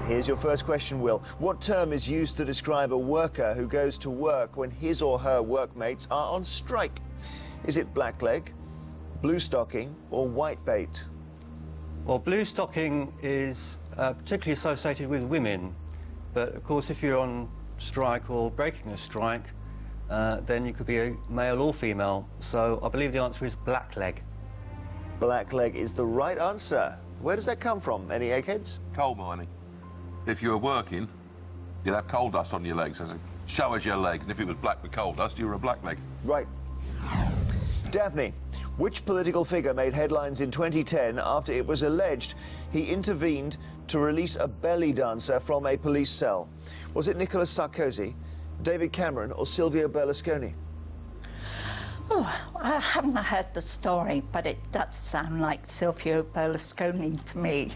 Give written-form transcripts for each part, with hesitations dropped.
Here's your first question, Will. What term is used to describe a worker who goes to work when his or her workmates are on strike? Is it blackleg, blue stocking, or white bait? Well, blue stocking is particularly associated with women, but of course if you're on strike or breaking a strike, then you could be a male or female. So I believe the answer is blackleg. Blackleg is the right answer. Where does that come from? Any eggheads? Coal mining. If you were working, you'd have coal dust on your legs. As it shows your leg, and if it was black with coal dust, you were a blackleg. Right. Daphne, which political figure made headlines in 2010 after it was alleged he intervened to release a belly dancer from a police cell? Was it Nicolas Sarkozy, David Cameron, or Silvio Berlusconi? Oh, I haven't heard the story, but it does sound like Silvio Berlusconi to me.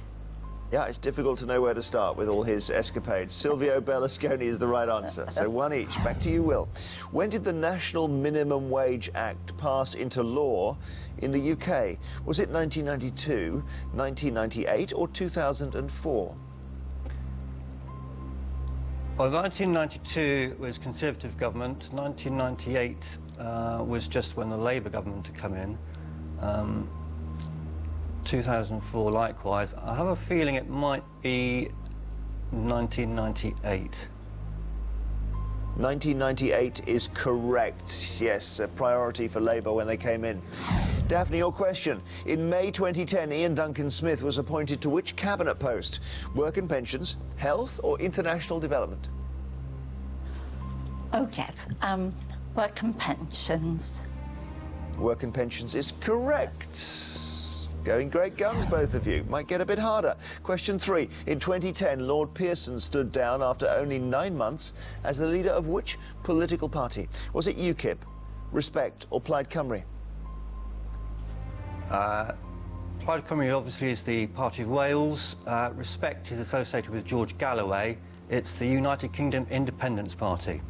Yeah, it's difficult to know where to start with all his escapades. Silvio Berlusconi is the right answer, so one each. Back to you, Will. When did the National Minimum Wage Act pass into law in the UK? Was it 1992, 1998, or 2004? Well, 1992 was Conservative government. 1998 was just when the Labour government had come in. 2004 likewise. I have a feeling it might be 1998. 1998 is correct. Yes, a priority for Labour when they came in. Daphne, your question. In May 2010, Ian Duncan Smith was appointed to which cabinet post? Work and pensions, health, or international development? Oh, yes. Work and pensions. Work and pensions is correct. Going great guns, both of you. Might get a bit harder. Question 3. In 2010, Lord Pearson stood down after only 9 months as the leader of which political party? Was it UKIP, Respect, or Plaid Cymru? Plaid Cymru obviously is the Party of Wales. Respect is associated with George Galloway. It's the United Kingdom Independence Party.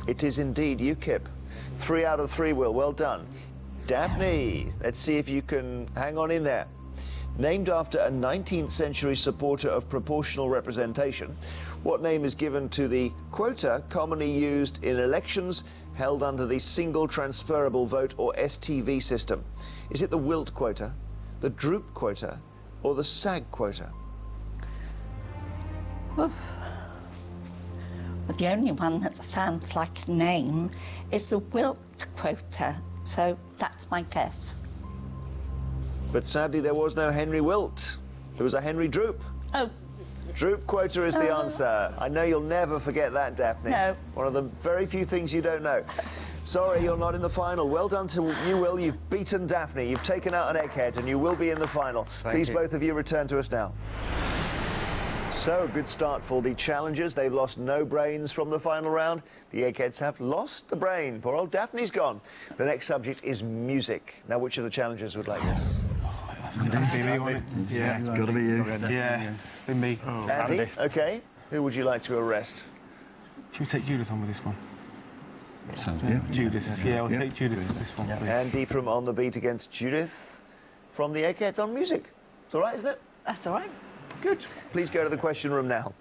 It is indeed UKIP. 3 out of 3, Will. Well done. Daphne, let's see if you can hang on in there. Named after a 19th century supporter of proportional representation, what name is given to the quota commonly used in elections held under the single transferable vote or STV system? Is it the Wilt quota, the Droop quota, or the SAG quota? Well, the only one that sounds like a name is the Wilt quota. So that's my guess. But sadly, there was no Henry Wilt. There was a Henry Droop. Oh. Droop quota is the answer. I know you'll never forget that, Daphne. No. One of the very few things you don't know. Sorry, you're not in the final. Well done to you, Will. You've beaten Daphne. You've taken out an egghead, and you will be in the final. Please, both of you, return to us now. So, a good start for the challengers. They've lost no brains from the final round. The eggheads have lost the brain. Poor old Daphne's gone. The next subject is music. Now, which of the challengers would like this? Yeah, it's got to be you. Yeah, be me. Oh, Andy? OK. Who would you like to arrest? Should we take Judith on with this one? Yeah. Judith. Yeah, I'll take Judith with this one, please. Andy from On the Beat against Judith from the eggheads on music. It's all right, isn't it? That's all right. Good. Please go to the question room now.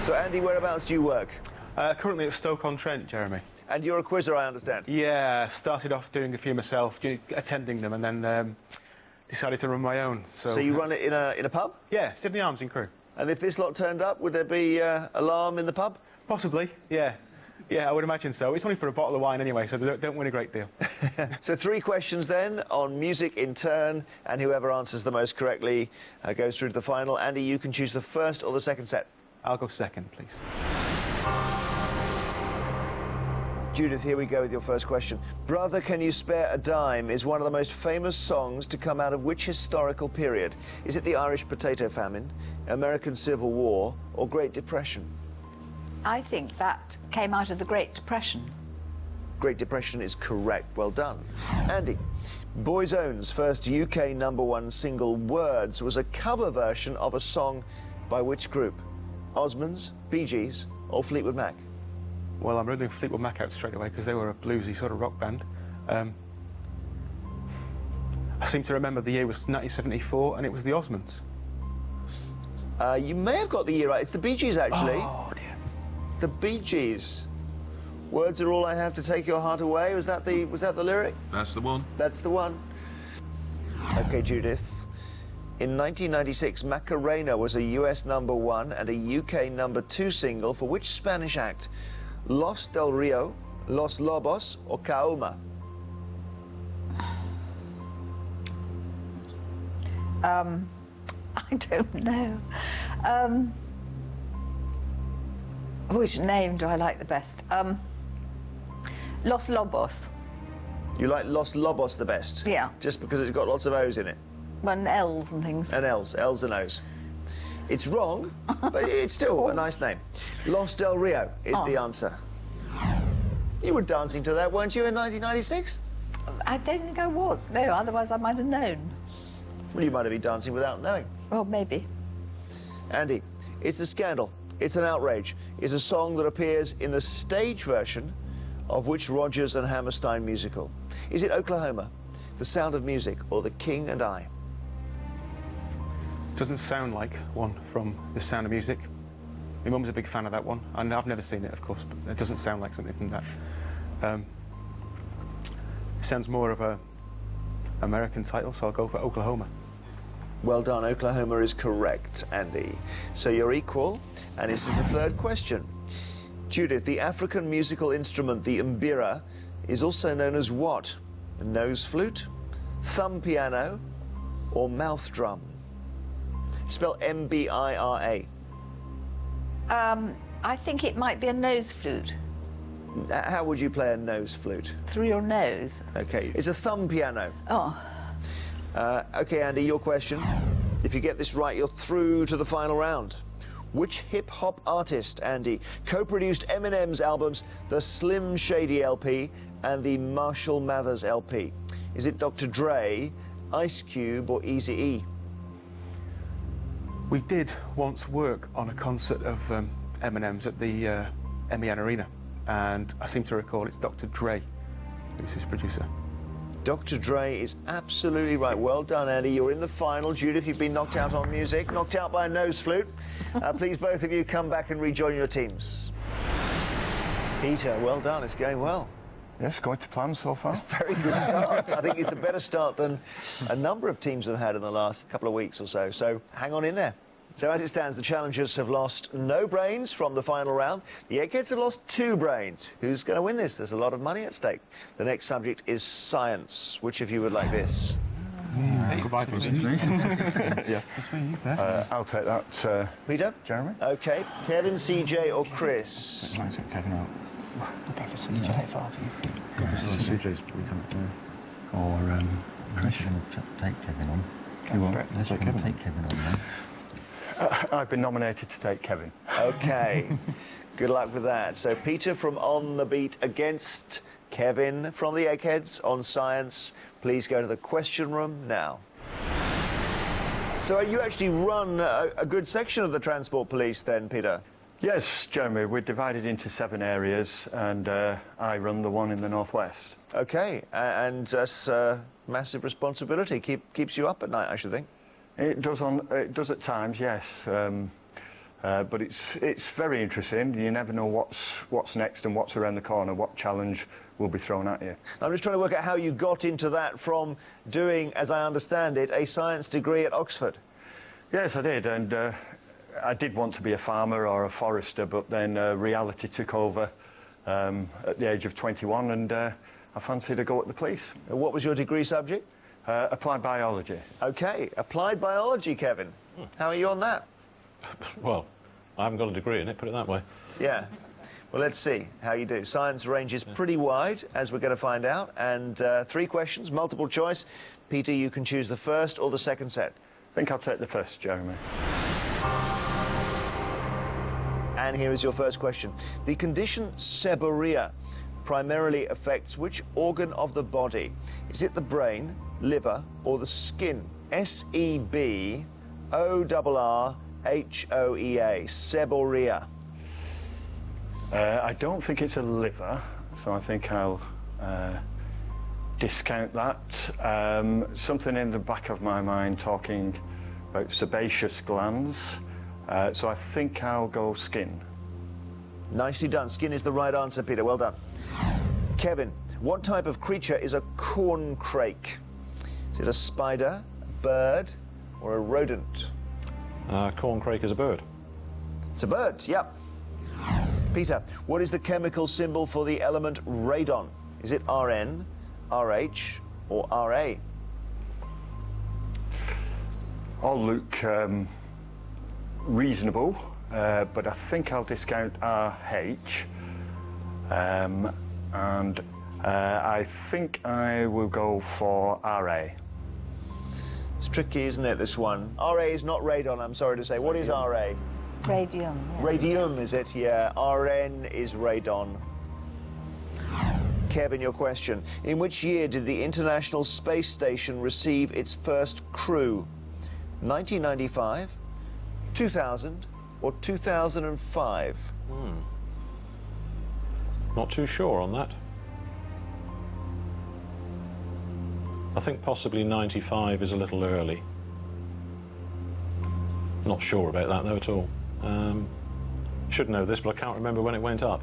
So, Andy, whereabouts do you work? Currently at Stoke-on-Trent, Jeremy. And you're a quizzer, I understand? Yeah, started off doing a few myself, attending them, and then decided to run my own. So you run it in a pub? Yeah, Sydney Arms in Crewe. And if this lot turned up, would there be alarm in the pub? Possibly, yeah. Yeah, I would imagine so. It's only for a bottle of wine anyway, so they don't win a great deal. So 3 questions then on music in turn, and whoever answers the most correctly goes through to the final. Andy, you can choose the first or the second set. I'll go second, please. Judith, here we go with your first question. Brother, Can You Spare a Dime is one of the most famous songs to come out of which historical period? Is it the Irish Potato Famine, American Civil War, or Great Depression? I think that came out of the Great Depression. Great Depression is correct. Well done. Andy, Boyzone's first UK #1 single, Words, was a cover version of a song by which group? Osmonds, Bee Gees, or Fleetwood Mac? Well, I'm ruling Fleetwood Mac out straight away because they were a bluesy sort of rock band. I seem to remember the year was 1974 and it was the Osmonds. You may have got the year right. It's the Bee Gees, actually. Oh, dear. The Bee Gees. Words are all I have to take your heart away. Was that the lyric? That's the one. That's the one. Okay, Judith. In 1996, Macarena was a US #1 and a UK #2 single for which Spanish act? Los del Rio, Los Lobos, or Kaoma? I don't know. Which name do I like the best? Los Lobos. You like Los Lobos the best? Yeah. Just because it's got lots of O's in it? And L's and things. And L's and O's. It's wrong, but it's still a nice name. Los del Rio is the answer. You were dancing to that, weren't you, in 1996? I don't think I was. No, otherwise I might have known. Well, you might have been dancing without knowing. Well, maybe. Andy, it's a scandal. It's an outrage. It's a song that appears in the stage version of which Rodgers and Hammerstein musical? Is it Oklahoma, The Sound of Music, or The King and I? Doesn't sound like one from The Sound of Music. My mum's a big fan of that one, and I've never seen it, of course, but it doesn't sound like something from that. It sounds more of a American title, so I'll go for Oklahoma. Well done, Oklahoma is correct, Andy. So you're equal, and this is the third question. Judith, the African musical instrument, the mbira, is also known as what? A nose flute, thumb piano, or mouth drum? Spell M-B-I-R-A. I think it might be a nose flute. How would you play a nose flute? Through your nose. Okay, it's a thumb piano. Oh. Okay, Andy, your question. If you get this right, you're through to the final round. Which hip-hop artist, Andy, co-produced Eminem's albums, the Slim Shady LP and the Marshall Mathers LP? Is it Dr. Dre, Ice Cube, or Eazy-E? We did once work on a concert of Eminem's at the MEN Arena, and I seem to recall it's Dr. Dre who's his producer. Dr. Dre is absolutely right. Well done, Andy. You're in the final. Judith, you've been knocked out on music, knocked out by a nose flute. Please, both of you, come back and rejoin your teams. Peter, well done. It's going well. Yes, going to plan so far. Very good start. I think it's a better start than a number of teams have had in the last couple of weeks or so. So hang on in there. So as it stands, the challengers have lost no brains from the final round. The Eggheads have lost 2 brains. Who's going to win this? There's a lot of money at stake. The next subject is science. Which of you would like this? Goodbye, yeah. I'll take that. Peter? Jeremy? OK. Kevin, CJ or Chris? I'd like to take Kevin out. I'd go for CJ Farty. CJ's probably coming. Or Chris is going to take Kevin on. You want? Let's take Kevin on then. I've been nominated to take Kevin. OK. Good luck with that. So Peter from On the Beat against Kevin from the Eggheads on science. Please go to the question room now. So you actually run a good section of the Transport Police then, Peter? Yes, Jeremy, we're divided into 7 areas, and I run the one in the northwest. OK, and that's massive responsibility. Keeps you up at night, I should think. It does at times, yes. But it's very interesting. You never know what's next and what's around the corner, what challenge will be thrown at you. I'm just trying to work out how you got into that from doing, as I understand it, a science degree at Oxford. Yes, I did, and I did want to be a farmer or a forester, but then reality took over at the age of 21, and I fancied a go at the police. And what was your degree subject? Applied biology. OK, applied biology, Kevin. How are you on that? Well, I haven't got a degree in it, put it that way. Yeah. Well, let's see how you do. Science range is pretty wide, as we're going to find out. And 3 questions, multiple choice. Peter, you can choose the first or the second set. I think I'll take the first, Jeremy. And here is your first question. The condition seborrhea primarily affects which organ of the body? Is it the brain, liver, or the skin? S-E-B-O-R-R-H-O-E-A, seborrhea. I don't think it's a liver, so I think I'll discount that. Something in the back of my mind talking about sebaceous glands So I think I'll go skin. Nicely done. Skin is the right answer, Peter. Well done. Kevin, what type of creature is a corncrake? Is it a spider, a bird, or a rodent? Corncrake is a bird. It's a bird, yep. Peter, what is the chemical symbol for the element radon? Is it Rn, Rh, or Ra? All look reasonable, but I think I'll discount RH. And I think I will go for RA. It's tricky, isn't it, this one? RA is not radon, I'm sorry to say. What is RA? Radium. Yeah. Radium, is it? Yeah. RN is radon. Kevin, your question. In which year did the International Space Station receive its first crew? 1995, 2000, or 2005? Not too sure on that. I think possibly 95 is a little early. Not sure about that though at all. Should know this, but I can't remember when it went up.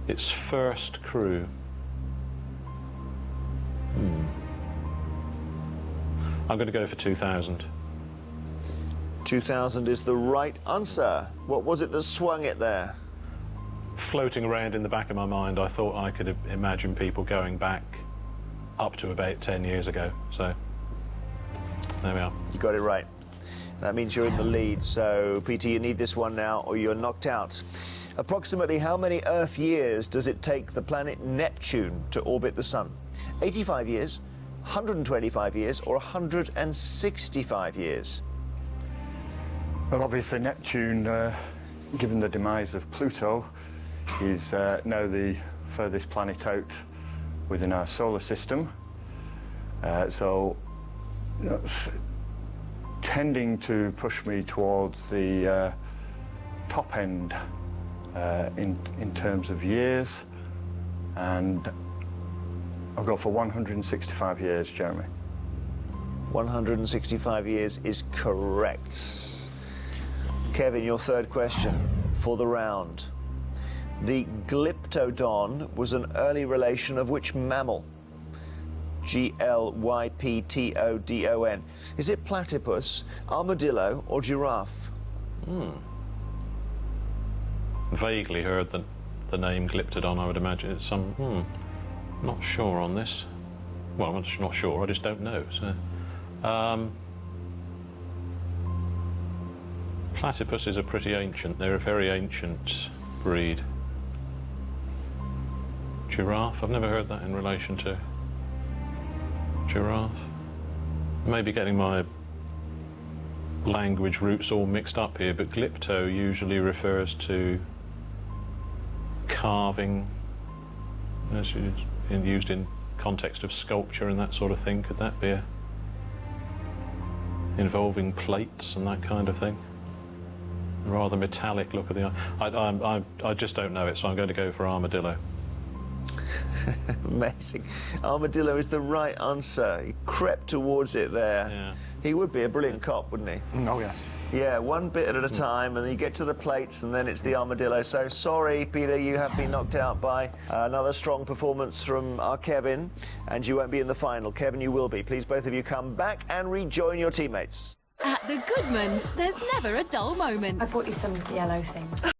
Its first crew. I'm going to go for 2000. 2000 is the right answer. What was it that swung it there? Floating around in the back of my mind, I thought I could imagine people going back up to about 10 years ago. So there we are. You got it right. That means you're in the lead. So, Peter, you need this one now or you're knocked out. Approximately how many Earth years does it take the planet Neptune to orbit the Sun? 85 years, 125 years, or 165 years? Well, obviously Neptune, given the demise of Pluto, is now the furthest planet out within our solar system. So, you know, tending to push me towards the top end in terms of years, and I'll go for 165 years, Jeremy. 165 years is correct. Kevin, your third question for the round. The glyptodon was an early relation of which mammal? Glyptodon. Is it platypus, armadillo, or giraffe? Vaguely heard the name Glyptodon, I would imagine. It's some... not sure on this. Well, I'm not sure, I just don't know. So, platypuses are pretty ancient. They're a very ancient breed. Giraffe? I've never heard that in relation to giraffe. Maybe getting my language roots all mixed up here, but glypto usually refers to carving, as used in context of sculpture and that sort of thing. Could that be involving plates and that kind of thing? Rather metallic look of the eye. I just don't know it, so I'm going to go for armadillo. Amazing. Armadillo is the right answer. He crept towards it there. Yeah. He would be a brilliant cop, wouldn't he? Oh, yes. Yeah, one bit at a time, and then you get to the plates, and then it's the armadillo. So sorry, Peter, you have been knocked out by another strong performance from our Kevin, and you won't be in the final. Kevin, you will be. Please, both of you, come back and rejoin your teammates. At the Goodmans, there's never a dull moment. I bought you some yellow things.